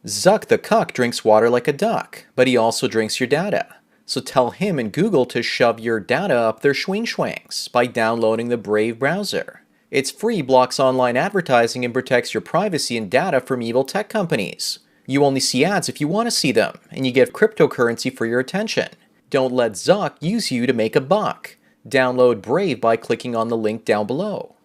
Zuck the cuck drinks water like a duck, but he also drinks your data. So tell him and Google to shove your data up their schwing-schwangs by downloading the Brave browser. It's free, blocks online advertising, and protects your privacy and data from evil tech companies. You only see ads if you want to see them, and you get cryptocurrency for your attention. Don't let Zuck use you to make a buck. Download Brave by clicking on the link down below.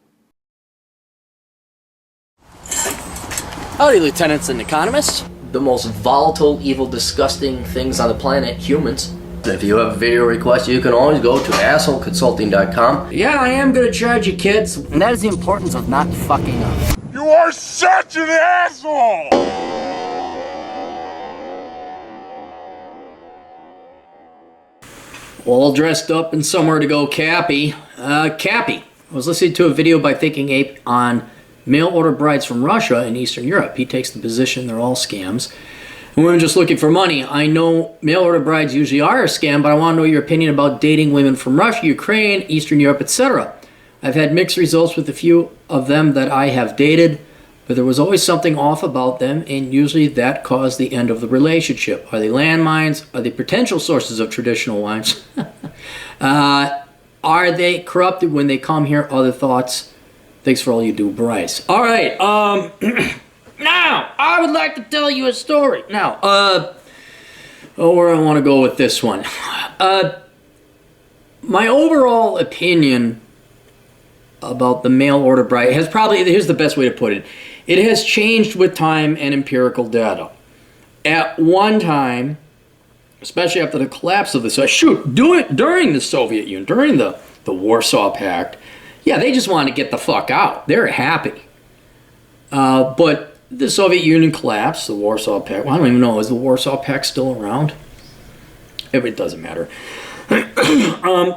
Howdy, lieutenants and economists. The most volatile, evil, disgusting things on the planet, humans. If you have a video request, you can always go to assholeconsulting.com. Yeah, I am gonna charge you, kids. And that is the importance of not fucking up. You are such an asshole! All dressed up and somewhere to go, Cappy. Cappy. I was listening to a video by Thinking Ape on mail order brides from Russia and Eastern Europe. He takes the position they're all scams. And women just looking for money. I know mail order brides usually are a scam, but I want to know your opinion about dating women from Russia, Ukraine, Eastern Europe, etc. I've had mixed results with a few of them that I have dated, but there was always something off about them, and usually that caused the end of the relationship. Are they landmines? Are they potential sources of traditional wives? Are they corrupted when they come here? Other thoughts? Thanks for all you do, Bryce. All right, now, I would like to tell you a story. Now, where I want to go with this one. My overall opinion about the mail order bride has probably, here's the best way to put it. It has changed with time and empirical data. At one time, especially after the collapse of during the Soviet Union, during the Warsaw Pact, yeah, they just wanted to get the fuck out. They're happy. But the Soviet Union collapsed, the Warsaw Pact. Well, I don't even know, is the Warsaw Pact still around? It doesn't matter.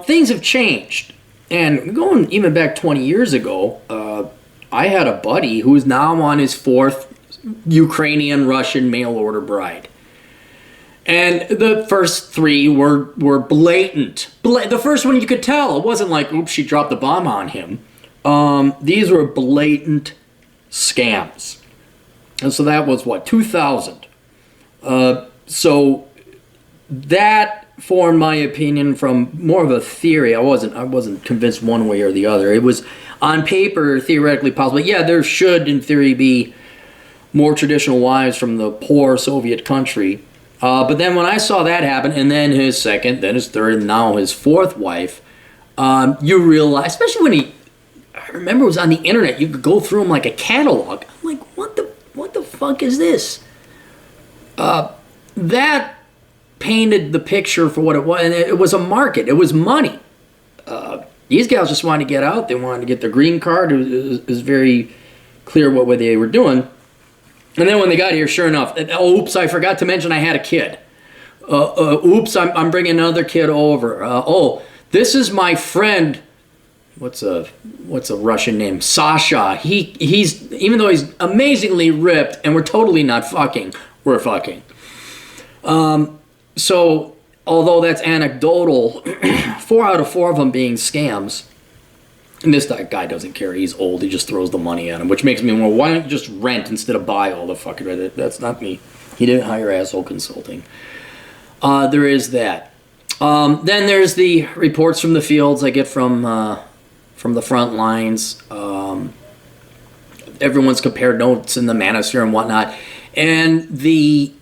Things have changed. And going even back 20 years ago, I had a buddy who's now on his fourth Ukrainian Russian mail order bride. And the first three were blatant. The first one you could tell. It wasn't like, oops, she dropped the bomb on him. These were blatant scams. And so that was, what, 2000. So that formed my opinion from more of a theory. I wasn't convinced one way or the other. It was on paper theoretically possible. Yeah, there should, in theory, be more traditional wives from the poor Soviet country. But then when I saw that happen, and then his second, then his third, and now his fourth wife, you realize, especially when I remember it was on the internet, you could go through them like a catalog. I'm like, what the fuck is this? That painted the picture for what it was, and it was a market. It was money. These gals just wanted to get out. They wanted to get their green card. It was very clear what they were doing. And then when they got here, sure enough, oops, I forgot to mention I had a kid. Oops, I'm bringing another kid over. Oh, this is my friend. What's a Russian name? Sasha. He's even though he's amazingly ripped, and we're totally not fucking. We're fucking. So although that's anecdotal, 4 out of 4 of them being scams. And this guy doesn't care. He's old. He just throws the money at him, which makes me wonder, why don't you just rent instead of buy all the fucking Reddit? That's not me. He didn't hire Asshole Consulting. There is that. Then there's the reports from the fields I get from the front lines. Everyone's compared notes in the manosphere and whatnot. And the,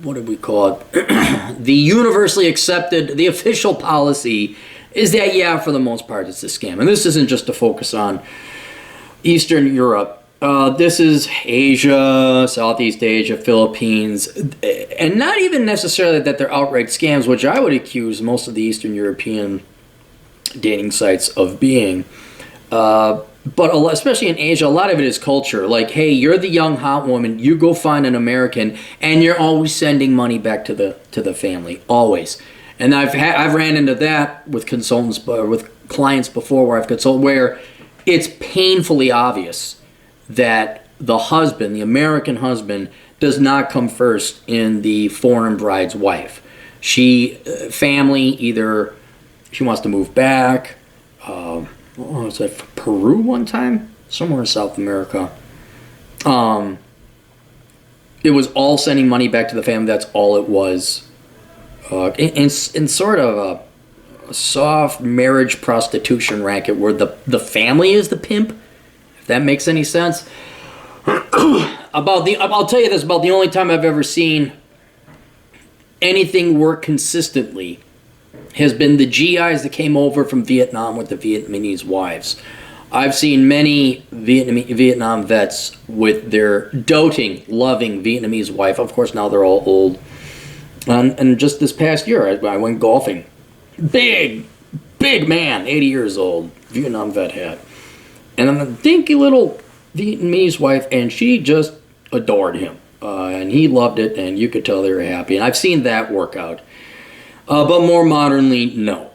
what do we call it? The universally accepted, the official policy is that, yeah, for the most part, it's a scam. And this isn't just to focus on Eastern Europe. This is Asia, Southeast Asia, Philippines, and not even necessarily that they're outright scams, which I would accuse most of the Eastern European dating sites of being. But especially in Asia, a lot of it is culture. Like, hey, you're the young hot woman, you go find an American, and you're always sending money back to the family, always. And I've ran into that with consultants, with clients before, where it's painfully obvious that the husband, the American husband, does not come first in the foreign bride's wife. Family, either she wants to move back. Was that Peru one time? Somewhere in South America. it was all sending money back to the family. That's all it was. In sort of a soft marriage prostitution racket where the family is the pimp, if that makes any sense. I'll tell you this, about the only time I've ever seen anything work consistently has been the GIs that came over from Vietnam with the Vietnamese wives. I've seen many Vietnam vets with their doting, loving Vietnamese wife. Of course, now they're all old. And just this past year, I went golfing. Big man, 80 years old, Vietnam vet had. And I'm a dinky little Vietnamese wife, and she just adored him. And he loved it, and you could tell they were happy. And I've seen that work out. But more modernly, no.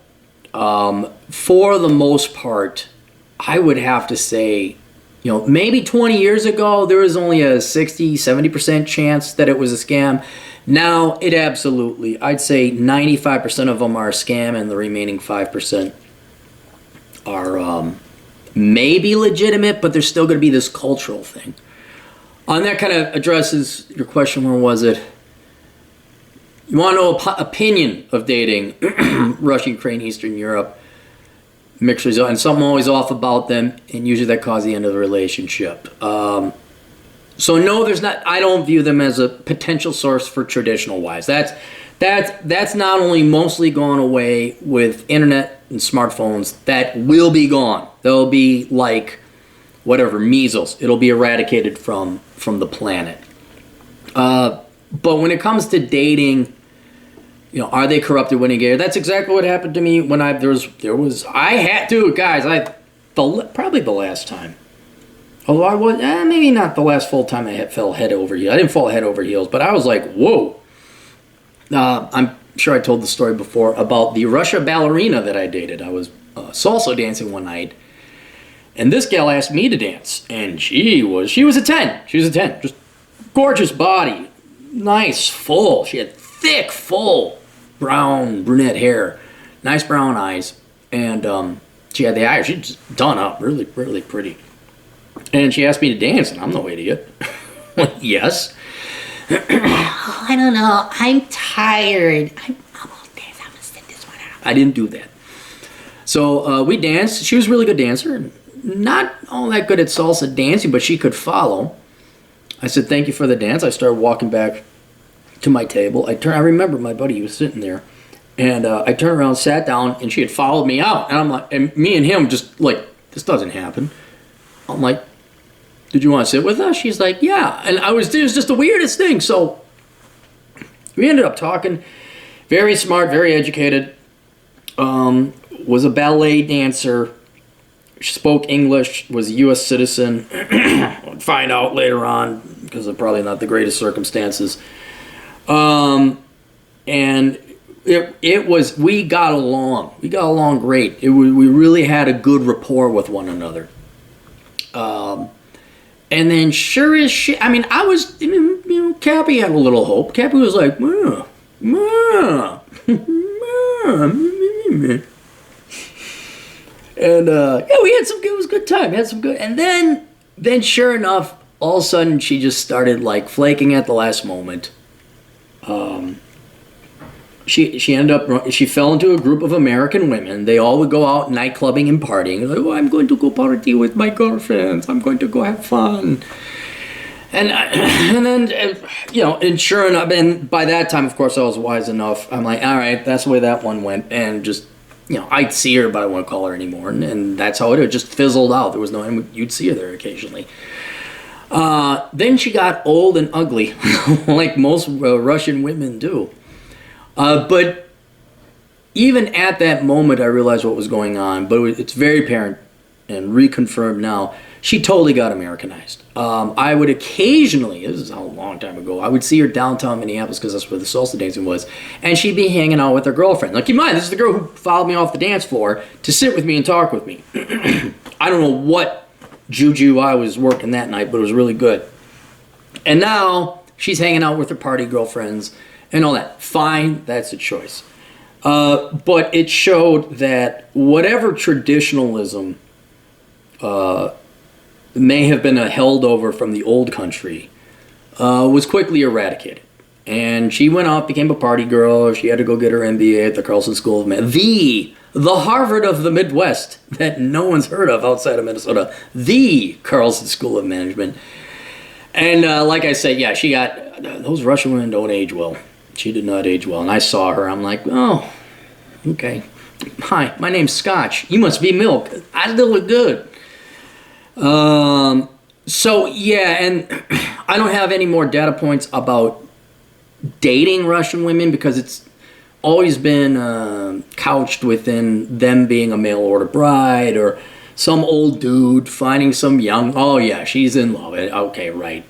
For the most part, I would have to say, maybe 20 years ago, there was only a 60, 70% chance that it was a scam. Now, it absolutely, I'd say 95% of them are a scam, and the remaining 5% are maybe legitimate, but there's still going to be this cultural thing. And that kind of addresses your question, where was it? You want to know opinion of dating Russia, Ukraine, Eastern Europe, mixed result, and something always off about them, and usually that caused the end of the relationship. So no, there's not. I don't view them as a potential source for traditional wives. That's not only mostly gone away with internet and smartphones. That will be gone. They'll be like whatever, measles. It'll be eradicated from the planet. But when it comes to dating, are they corrupted when they get? That's exactly what happened to me when I had to, guys. Probably the last time. Although I was, maybe not the last full time I fell head over heels. I didn't fall head over heels, but I was like, whoa. I'm sure I told the story before about the Russia ballerina that I dated. I was salsa dancing one night, and this gal asked me to dance, and she was a 10. She was a 10. Just gorgeous body, nice, full. She had thick, full, brown, brunette hair, nice brown eyes, and she had the eyes. She'd just done up, really, really pretty. And she asked me to dance, and I'm no idiot. Yes. I don't know. I'm tired. I'm almost dance. I'm gonna sit this one out. I didn't do that. So we danced. She was a really good dancer. Not all that good at salsa dancing, but she could follow. I said, thank you for the dance. I started walking back to my table. I remember my buddy, he was sitting there. And I turned around, sat down, and she had followed me out. And I'm like, and me and him just like, this doesn't happen. I'm like, did you want to sit with us? She's like, yeah. And it was just the weirdest thing. So we ended up talking. Very smart, very educated. Was a ballet dancer. Spoke English. Was a U.S. citizen. I'd find out later on because of probably not the greatest circumstances. And it was, we got along. We got along great. We really had a good rapport with one another. And then sure as shit, I was, Cappy had a little hope. Cappy was like, Ma. And, we had some good, it was a good time. Had some good, and then sure enough, all of a sudden she just started like flaking at the last moment. She ended up, she fell into a group of American women. They all would go out nightclubbing and partying. Like, I'm going to go party with my girlfriends. I'm going to go have fun. And then, and sure enough, and by that time, of course, I was wise enough. I'm like, all right, that's the way that one went. And just, I'd see her, but I wouldn't call her anymore. And that's how it just fizzled out. There was no, and you'd see her there occasionally. Then she got old and ugly, like most Russian women do. But even at that moment, I realized what was going on. But it's very apparent and reconfirmed now. She totally got Americanized. I would occasionally, this is a long time ago, I would see her downtown Minneapolis because that's where the salsa dancing was. And she'd be hanging out with her girlfriend. Like, keep in mind, this is the girl who followed me off the dance floor to sit with me and talk with me. I don't know what juju I was working that night, but it was really good. And now she's hanging out with her party girlfriends and all that. Fine, that's a choice. But it showed that whatever traditionalism may have been a held over from the old country, was quickly eradicated. And she went off, became a party girl. She had to go get her MBA at the Carlson School of Management. The Harvard of the Midwest that no one's heard of outside of Minnesota. The Carlson School of Management. And like I said, yeah, she got, those Russian women don't age well. She did not age well. And I saw her, I'm like, oh, okay. Hi, my name's Scotch. You must be Milk. I still look good. So, yeah, and I don't have any more data points about dating Russian women because it's always been couched within them being a mail-order bride or some old dude finding some young, oh yeah, she's in love. Okay, right.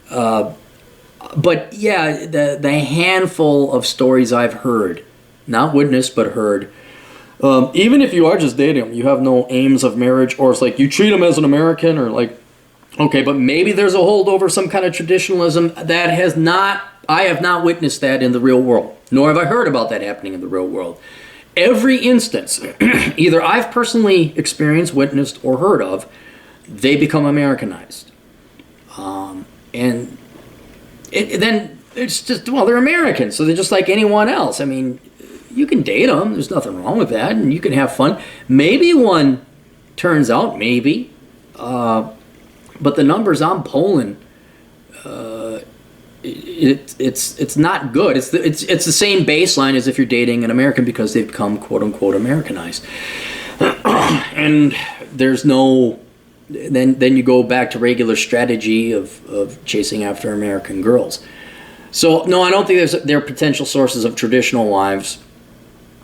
But yeah, the handful of stories I've heard, not witnessed but heard, even if you are just dating them, you have no aims of marriage, or it's like you treat them as an American, or like, okay, but maybe there's a holdover, some kind of traditionalism that has not, I have not witnessed that in the real world, nor have I heard about that happening in the real world. Every instance, either I've personally experienced, witnessed, or heard of, they become Americanized. And then it's just, well, they're Americans, so they're just like anyone else. I mean, you can date them, there's nothing wrong with that, and you can have fun. Maybe one turns out, maybe, but the numbers I'm polling, it's not good. It's the same baseline as if you're dating an American because they've become quote unquote Americanized, and there's no. Then you go back to regular strategy of chasing after American girls. So no, I don't think they're potential sources of traditional wives.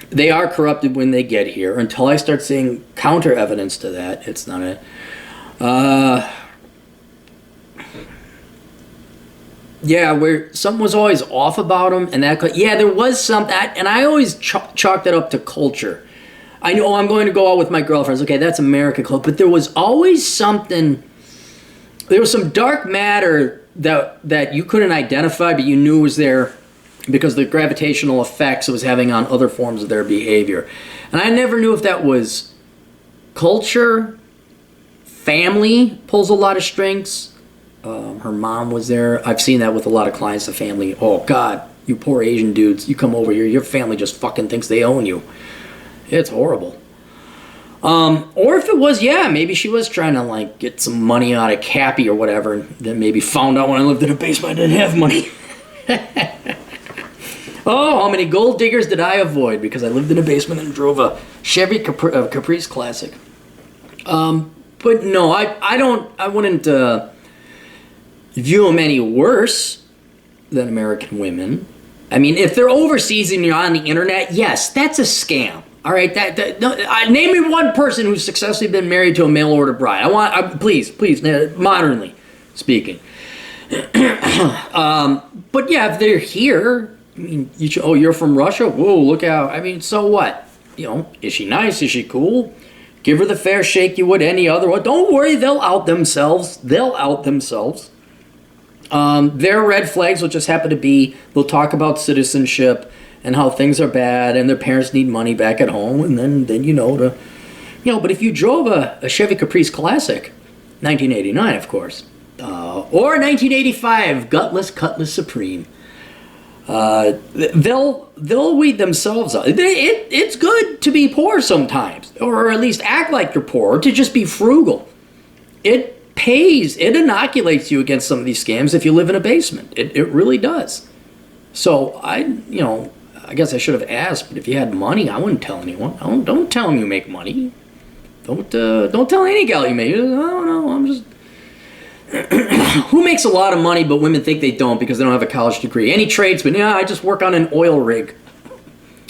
They are corrupted when they get here. Until I start seeing counter evidence to that, it's not it. Yeah, where something was always off about them, and that, yeah, there was something, and I always chalk that up to culture. I know I'm going to go out with my girlfriends. Okay, that's American culture, but there was always something. There was some dark matter that you couldn't identify, but you knew was there because of the gravitational effects it was having on other forms of their behavior, and I never knew if that was culture, family pulls a lot of strings. Her mom was there. I've seen that with a lot of clients. The family, oh God, you poor Asian dudes, you come over here, your family just fucking thinks they own you. It's horrible. Or if it was, yeah, maybe she was trying to like get some money out of Cappy or whatever, and then maybe found out when I lived in a basement I didn't have money. Oh, how many gold diggers did I avoid because I lived in a basement and drove a Chevy Caprice Classic. But no, I wouldn't view them any worse than American women. I mean, if they're overseas and you're on the internet, yes, that's a scam. All right, name me one person who's successfully been married to a mail order bride. Please, modernly speaking. But yeah, if they're here, I mean, you're from Russia? Whoa, look out. I mean, so what? You know, is she nice? Is she cool? Give her the fair shake you would any other one. Don't worry, they'll out themselves. Their red flags will just happen to be, they'll talk about citizenship and how things are bad and their parents need money back at home, and then but if you drove a Chevy Caprice Classic, 1989 of course, or 1985 Gutless Cutlass Supreme, they'll weed themselves out. It's good to be poor sometimes, or at least act like you're poor, or to just be frugal. It pays, it inoculates you against some of these scams if you live in a basement. It really does. So I guess I should have asked, but if you had money, I wouldn't tell anyone. Don't tell them you make money. Don't tell any gal you make. I don't know. I'm just. Who makes a lot of money, but women think they don't because they don't have a college degree? Any tradesman? Yeah, I just work on an oil rig.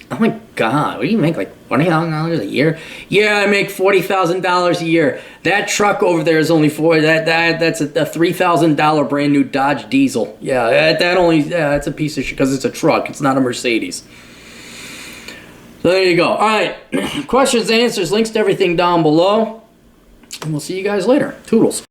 Oh my God, what do you make, like $20,000 a year? Yeah, I make $40,000 a year. That truck over there is only that's a $3,000 brand new Dodge Diesel. Yeah, that's a piece of shit because it's a truck. It's not a Mercedes. So there you go. All right, questions, answers, links to everything down below. And we'll see you guys later. Toodles.